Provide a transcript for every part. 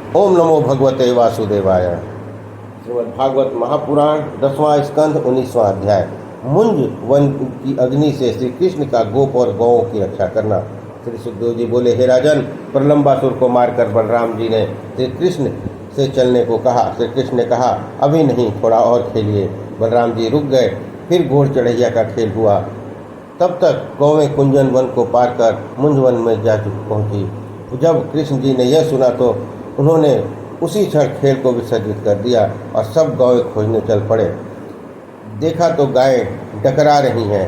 ओम नमो भगवते वासुदेवाय। श्रीमद् भागवत महापुराण 10वां स्कंध 19वां अध्याय। मुंज वन की अग्नि से श्री कृष्ण का गोप और गौओं की रक्षा करना। श्री सुखदेव जी बोले, हे राजन, प्रलंबासुर को मारकर बलराम जी ने श्री कृष्ण से चलने को कहा। श्री कृष्ण ने कहा, अभी नहीं, थोड़ा और खेलिए। बलराम जी रुक गए। फिर घोड़ चढ़ैया का खेल हुआ। तब तक गौवें कुंजन वन को पार कर मुंज वन में जा पहुंची। जब कृष्ण जी ने यह सुना तो उन्होंने उसी क्षण खेल को विसर्जित कर दिया और सब गौएं खोजने चल पड़े। देखा तो गायें डकरा रही हैं।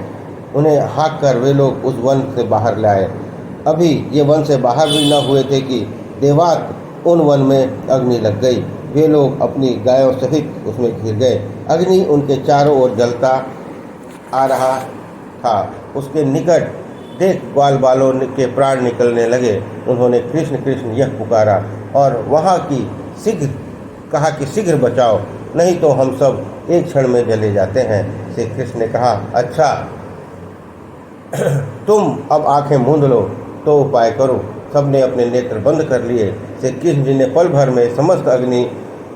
उन्हें हाँक कर वे लोग उस वन से बाहर लाए। अभी ये वन से बाहर भी न हुए थे कि देवात उन वन में अग्नि लग गई। वे लोग अपनी गायों सहित उसमें घिर गए। अग्नि उनके चारों ओर जलता आ रहा था। उसके निकट देख ग्वाल बालों के प्राण निकलने लगे। उन्होंने कृष्ण कृष्ण यह पुकारा और वहाँ की शीघ्र कहा कि शीघ्र बचाओ, नहीं तो हम सब एक क्षण में जले जाते हैं। श्री कृष्ण ने कहा, अच्छा तुम अब आंखें मूंद लो तो उपाय करो। सबने अपने नेत्र बंद कर लिए। श्री कृष्ण जी ने पल भर में समस्त अग्नि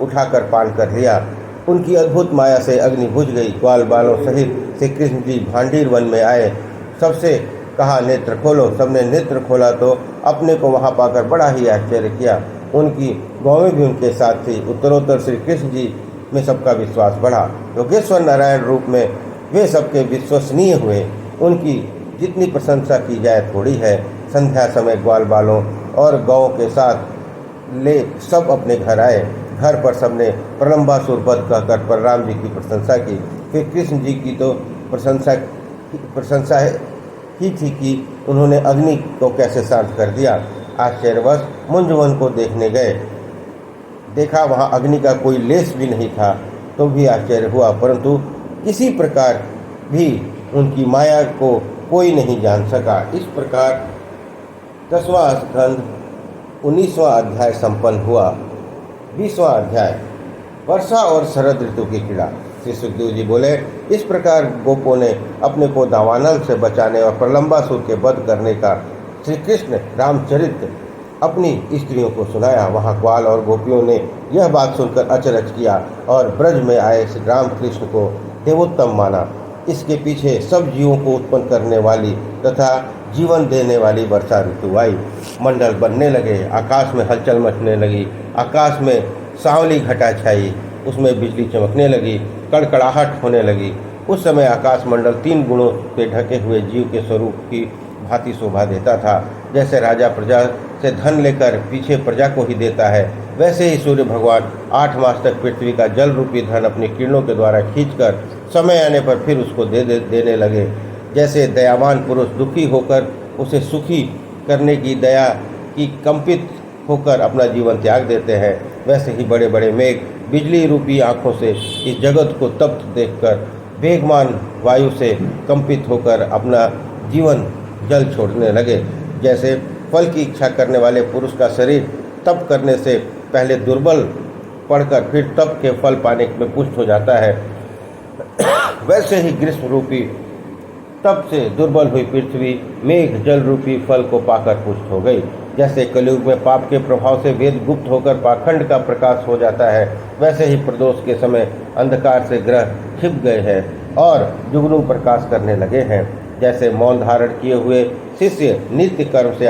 उठाकर पान कर लिया। उनकी अद्भुत माया से अग्नि बुझ गई। ग्वाल बालों सहित श्री कृष्ण जी भांडीर वन में आए। सबसे कहा, नेत्र खोलो। सबने नेत्र खोला तो अपने को वहां पाकर बड़ा ही आश्चर्य किया। उनकी गौवें भी उनके साथ थी। उत्तरोत्तर श्री कृष्ण जी में सबका विश्वास बढ़ा। योगेश्वर नारायण रूप में वे सबके विश्वसनीय हुए। उनकी जितनी प्रशंसा की जाए थोड़ी है। संध्या समय ग्वाल बालों और गौों के साथ ले सब अपने घर आए। घर पर सबने प्रलंबासुर वध कहकर बलराम जी की प्रशंसा की। फिर कृष्ण जी की तो प्रशंसा ही थी कि उन्होंने अग्नि को कैसे शांत कर दिया। आश्चर्यवश मुंजवन को देखने गए। देखा वहाँ अग्नि का कोई लेस भी नहीं था तो भी आश्चर्य हुआ, परंतु किसी प्रकार भी उनकी माया को कोई नहीं जान सका। इस प्रकार 10वां स्कंध 19वां अध्याय संपन्न हुआ। 20वां अध्याय, वर्षा और शरद ऋतु की क्रीड़ा। श्री सुखदेव जी बोले, इस प्रकार गोपों ने अपने को दावानल से बचाने और प्रलंबासुर के वध करने का श्री कृष्ण रामचरित्र अपनी स्त्रियों को सुनाया। वहाँ ग्वाल और गोपियों ने यह बात सुनकर अचरज किया और ब्रज में आए श्री राम कृष्ण को देवोत्तम माना। इसके पीछे सब जीवों को उत्पन्न करने वाली तथा जीवन देने वाली वर्षा ऋतु आई। मंडल बनने लगे, आकाश में हलचल मचने लगी। आकाश में सांवली घटा छाई, उसमें बिजली चमकने लगी, कड़कड़ाहट होने लगी। उस समय आकाश मंडल 3 गुणों से ढके हुए जीव के स्वरूप की भांति शोभा देता था। जैसे राजा प्रजा से धन लेकर पीछे प्रजा को ही देता है, वैसे ही सूर्य भगवान 8 मास तक पृथ्वी का जल रूपी धन अपनी किरणों के द्वारा खींचकर समय आने पर फिर उसको देने लगे। जैसे दयावान पुरुष दुखी होकर उसे सुखी करने की दया की कंपित होकर अपना जीवन त्याग देते हैं, वैसे ही बड़े बड़े मेघ बिजली रूपी आँखों से इस जगत को तप्त देखकर वेगमान वायु से कंपित होकर अपना जीवन जल छोड़ने लगे। जैसे फल की इच्छा करने वाले पुरुष का शरीर तप करने से पहले दुर्बल पड़कर फिर तप के फल पाने में पुष्ट हो जाता है, वैसे ही ग्रीष्म रूपी तप से दुर्बल हुई पृथ्वी मेघ जल रूपी फल को पाकर पुष्ट हो गई। जैसे कलयुग में पाप के प्रभाव से वेद गुप्त होकर पाखंड का प्रकाश हो जाता है, वैसे ही प्रदोष के समय अंधकार से ग्रह छिप गए हैं और जुगनू प्रकाश करने लगे हैं। जैसे मौन धारण किए हुए शिष्य नित्य कर्म से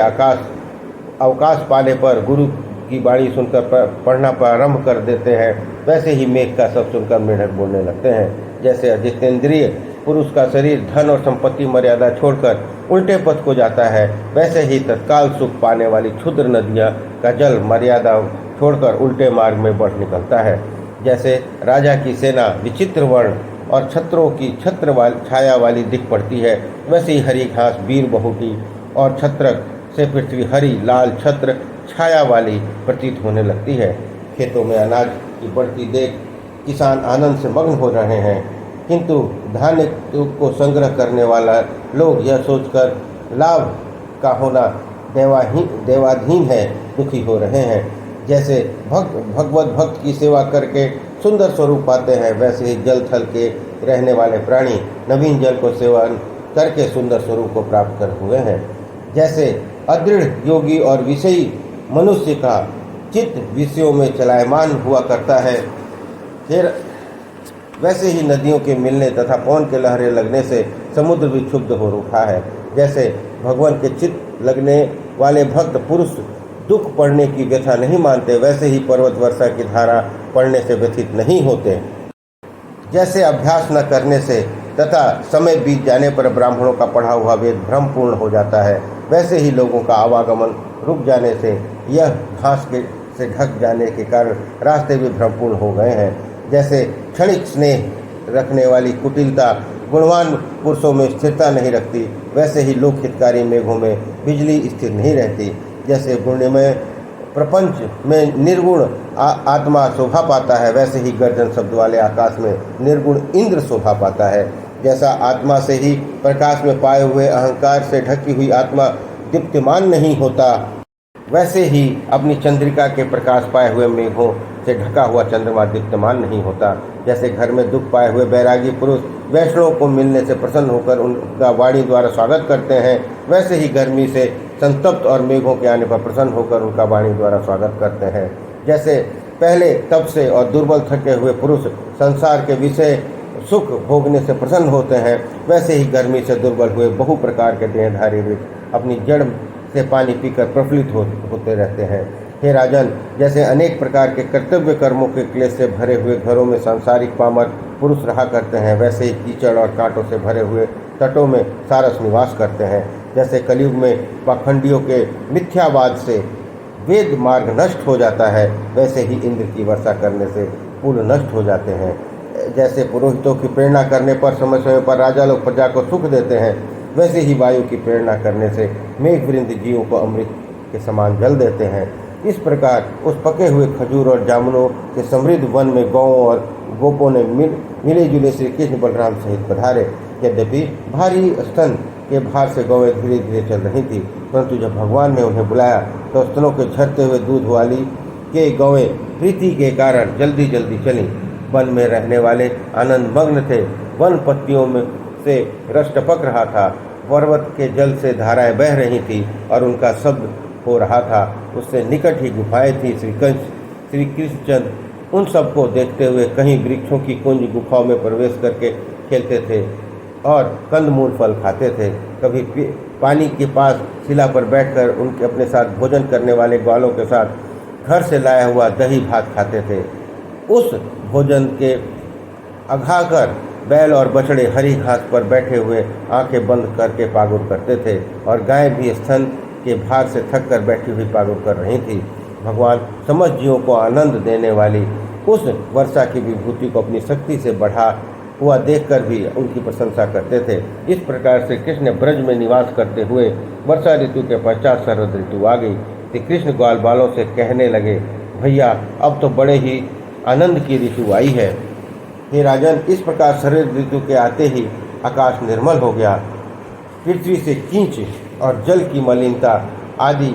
अवकाश पाने पर गुरु की वाणी सुनकर पढ़ना प्रारंभ कर देते हैं, वैसे ही मेघ का सब सुनकर मेढक बोलने लगते हैं। जैसे अजितेंद्रिय पुरुष का शरीर धन और संपत्ति मर्यादा छोड़कर उल्टे पथ को जाता है, वैसे ही तत्काल सुख पाने वाली क्षुद्र नदियाँ का जल मर्यादा छोड़कर उल्टे मार्ग में बढ़ निकलता है। जैसे राजा की सेना विचित्र वर्ण और छत्रों की छत्र छाया वाली दिख पड़ती है, वैसे ही हरी घास वीर बहुटी और छत्रक से पृथ्वी हरी लाल छत्र छाया वाली प्रतीत होने लगती है। खेतों में अनाज की बढ़ती देख किसान आनंद से मग्न हो रहे हैं, किंतु धान्य को संग्रह करने वाला लोग यह सोचकर लाभ का होना देवाधीन है दुखी हो रहे हैं। जैसे भगवत भक्त की सेवा करके सुंदर स्वरूप पाते हैं, वैसे ही जल थल के रहने वाले प्राणी नवीन जल को सेवन करके सुंदर स्वरूप को प्राप्त कर हुए हैं। जैसे अदृढ़ योगी और विषयी मनुष्य का चित्त विषयों में चलायमान हुआ करता है, फिर वैसे ही नदियों के मिलने तथा पवन के लहरें लगने से समुद्र भी क्षुब्ध हो उठा है। जैसे भगवान के चित्त लगने वाले भक्त पुरुष दुख पड़ने की व्यथा नहीं मानते, वैसे ही पर्वत वर्षा की धारा पड़ने से व्यथित नहीं होते। जैसे अभ्यास न करने से तथा समय बीत जाने पर ब्राह्मणों का पढ़ा हुआ वेद भ्रमपूर्ण हो जाता है, वैसे ही लोगों का आवागमन रुक जाने से यह घास से ढक जाने के कारण रास्ते भी भ्रमपूर्ण हो गए हैं। जैसे क्षणिक स्नेह रखने वाली कुटिलता गुणवान पुरुषों में स्थिरता नहीं रखती, वैसे ही लोक हितकारी मेघों में बिजली स्थिर नहीं रहती। जैसे गुणमय प्रपंच में निर्गुण आत्मा शोभा पाता है, वैसे ही गर्जन शब्द वाले आकाश में निर्गुण इंद्र शोभा पाता है। जैसा आत्मा से ही प्रकाश में पाए हुए अहंकार से ढकी हुई आत्मा दीप्तिमान नहीं होता, वैसे ही अपनी चंद्रिका के प्रकाश पाए हुए मेघों से ढका हुआ चंद्रमा दीप्तमान नहीं होता। जैसे घर में दुख पाए हुए बैरागी पुरुष वैष्णवों को मिलने से प्रसन्न होकर उनका वाणी द्वारा स्वागत करते हैं, वैसे ही गर्मी से संतप्त और मेघों के आने पर प्रसन्न होकर उनका वाणी द्वारा स्वागत करते हैं। जैसे पहले तप से और दुर्बल थके हुए पुरुष संसार के विषय सुख भोगने से प्रसन्न होते हैं, वैसे ही गर्मी से दुर्बल हुए बहु प्रकार के देहधारी वृक्ष अपनी जड़ से पानी पीकर प्रफुल्लित होते रहते हैं। हे राजन, जैसे अनेक प्रकार के कर्तव्य कर्मों के क्लेश से भरे हुए घरों में सांसारिक पामर पुरुष रहा करते हैं, वैसे ही कीचड़ और कांटों से भरे हुए तटों में सारस निवास करते हैं। जैसे कलयुग में पाखंडियों के मिथ्यावाद से वेद मार्ग नष्ट हो जाता है, वैसे ही इंद्र की वर्षा करने से पुल नष्ट हो जाते हैं। जैसे पुरोहितों की प्रेरणा करने पर समय समय पर राजा लोग प्रजा को सुख देते हैं, वैसे ही वायु की प्रेरणा करने से मेघवृंद जीवों को अमृत के समान जल देते हैं। इस प्रकार उस पके हुए खजूर और जामुनों के समृद्ध वन में गौओं और गोपों ने मिले जुले श्री कृष्ण बलराम सहित पधारे। यद्यपि भारी स्तन के भार से गौएं धीरे धीरे चल रही थी, परंतु जब भगवान ने उन्हें बुलाया तो स्तनों के झरते हुए दूध वाली के गौएं प्रीति के कारण जल्दी जल्दी चलीं। वन में रहने वाले आनंद मग्न थे, वन पत्तियों में से रस टपक रहा था, पर्वत के जल से धाराएं बह रही थी और उनका शब्द हो रहा था। उससे निकट ही गुफाएं थी। श्री कृष्णचंद्र उन सबको देखते हुए कहीं वृक्षों की कुंज गुफाओं में प्रवेश करके खेलते थे और कंदमूल फल खाते थे। कभी पानी के पास शिला पर बैठकर उनके अपने साथ भोजन करने वाले ग्वालों के साथ घर से लाया हुआ दही भात खाते थे। उस भोजन के अघाकर बैल और बछड़े हरी घास पर बैठे हुए आंखें बंद करके पागुर करते थे और गाय भी स्तन के भार से थक कर बैठी हुई पागुर कर रही थी। भगवान समस्त जीवों को आनंद देने वाली उस वर्षा की विभूति को अपनी शक्ति से बढ़ा हुआ देखकर भी उनकी प्रशंसा करते थे। इस प्रकार से कृष्ण ब्रज में निवास करते हुए वर्षा ऋतु के पश्चात शरद ऋतु आ गई। तो कृष्ण ग्वाल बालों से कहने लगे, भैया अब तो बड़े ही आनंद की ऋतु आई है। हे राजन, इस प्रकार शरद ऋतु के आते ही आकाश निर्मल हो गया, पृथ्वी से कींच और जल की मलिनता आदि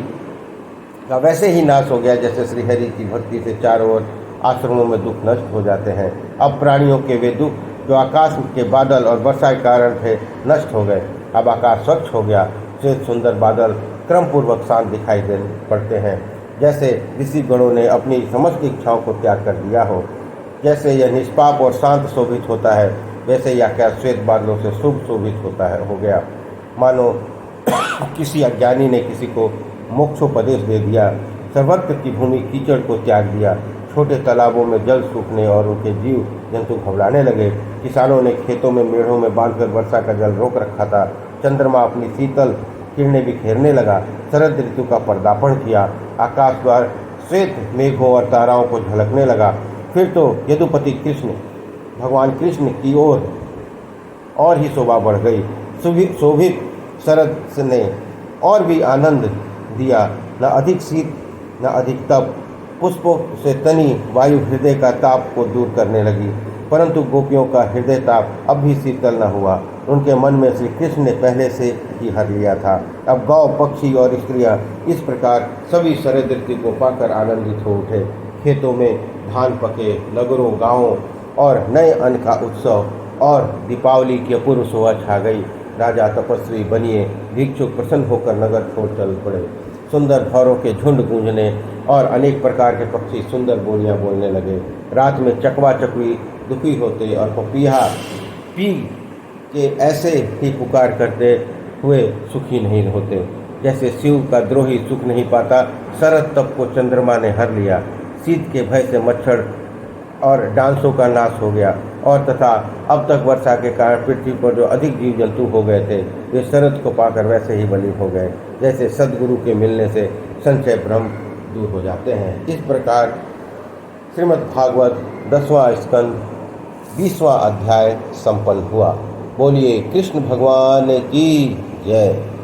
का वैसे ही नाश हो गया जैसे श्रीहरि की भक्ति से चारों ओर आश्रमों में दुख नष्ट हो जाते हैं। अब प्राणियों के वे दुख जो आकाश के बादल और वर्षा के कारण थे नष्ट हो गए। अब आकाश स्वच्छ हो गया, श्वेत सुंदर बादल क्रमपूर्वक शांत दिखाई दे पड़ते हैं, जैसे ऋषि गणों ने अपनी समस्त इच्छाओं को त्याग कर दिया हो। जैसे यह निष्पाप और शांत शोभित होता है, वैसे ही आकाश श्वेत बादलों से शुभ शोभित होता है हो गया। मानो किसी अज्ञानी ने किसी को मोक्षोपदेश दे दिया। सर्वत्र की भूमि कीचड़ को त्याग दिया। छोटे तालाबों में जल सूखने और उनके जीव जंतु घबराने लगे। किसानों ने खेतों में मेढ़ों में बांधकर वर्षा का जल रोक रखा था। चंद्रमा अपनी शीतल किरणें बिखेरने लगा। शरद ऋतु का पर्दापण किया। आकाश द्वार श्वेत मेघों और ताराओं को झलकने लगा। फिर तो यदुपति कृष्ण भगवान कृष्ण की ओर और ही शोभा बढ़ गई। शोभित शरद ने और भी आनंद दिया। न अधिक शीत न अधिक तप। पुष्पों से तनी वायु हृदय का ताप को दूर करने लगी, परंतु गोपियों का हृदय ताप अब भी शीतल न हुआ। उनके मन में श्री कृष्ण ने पहले से ही हर लिया था। अब गौ, पक्षी और स्त्रियां इस प्रकार सभी शरद ऋतु को पाकर आनंदित हो उठे। खेतों में धान पके, नगरों गांवों और नए अन्न का उत्सव और दीपावली की अपूर्व शोभा छा गई। राजा तपस्वी बनिए, भिक्षुक प्रसन्न होकर नगर छोड़ चल पड़े। सुंदर भौरों के झुंड गूंजने और अनेक प्रकार के पक्षी सुंदर बोलियां बोलने लगे। रात में चकवा चकवी दुखी होते और पपीहा पी के ऐसे ही पुकार करते हुए सुखी नहीं होते। जैसे शिव का द्रोही सुख नहीं पाता, शरद तप को चंद्रमा ने हर लिया। शीत के भय से मच्छर और डांसों का नाश हो गया और तथा अब तक वर्षा के कारण पृथ्वी पर जो अधिक जीव जंतु हो गए थे, वे शरद को पाकर वैसे ही बली हो गए जैसे सदगुरु के मिलने से संशय भ्रम दूर हो जाते हैं। इस प्रकार श्रीमद् भागवत 10वां स्कंद 20वां अध्याय संपन्न हुआ। बोलिए कृष्ण भगवान की जय।